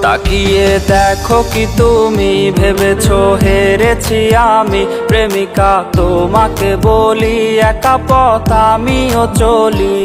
তাকিয়ে দেখো কি তুমি ভেবেছো হেরেছি আমি, প্রেমিকা তোমাকে বলি একা পথ আমিও চলি।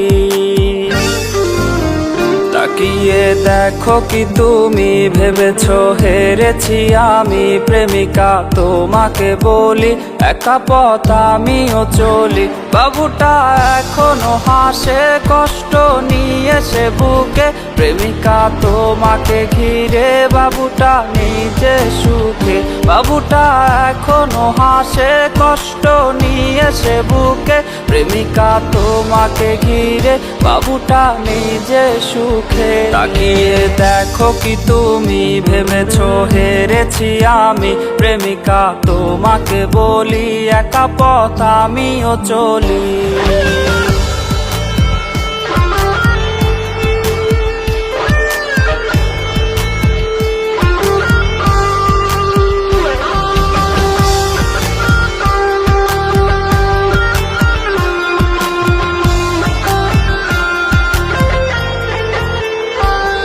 তাকিয়ে দেখো কি তুমি ভেবেছো হেরেছি আমি, প্রেমিকা তোমাকে বলি একা পথ আমিও চলি। বাবুটা এখনো হাসে কষ্ট নিয়ে সে বুকে, প্রেমিকা তোমাকে ঘিরে বাবুটা নিজে সুখে। বাবুটা এখনো হাসে কষ্ট নিয়ে সে বুকে, প্রেমিকা তোমাকে ঘিরে বাবুটা নিজে সুখে। তাকিয়ে দেখো কি তুমি ভেবেছো হেরেছি আমি, প্রেমিকা তোমাকে বলি একা পথ আমিও চলি।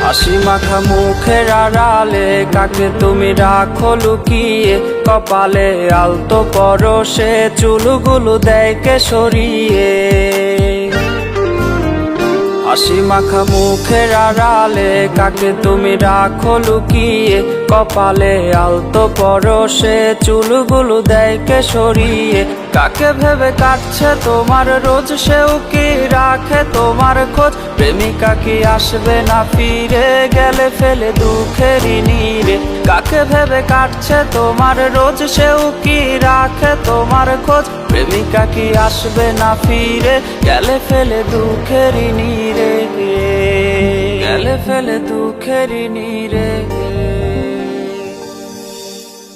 হাসি মাখা মুখের আড়ালে কাকে তুমি রাখো লুকিয়ে, কপালে আলতো পরশে চুলগুলো দেয় কে সরিয়ে। হাসি মাখা মুখের আড়ালে কাকে তুমি রাখো লুকিয়ে, কপালে আলতো পরশে চুলগুলো দেয় কে সরিয়ে। কাকে ভেবে কাটছে তোমার রোজ, সেও কি রাখে তোমার খোঁজ, প্রেমিকা কি আসবে না ফিরে গেলে ফেলে দুঃখেরই নীড়ে। কাকে ভেবে কাটছে তোমার রোজ, সেও কি রাখে তোমার খোঁজ, প্রেমিকা কি আসবে না ফিরে গেলে ফেলে দুঃখেরই নীড়ে, গেলে ফেলে দুঃখেরই নীড়ে।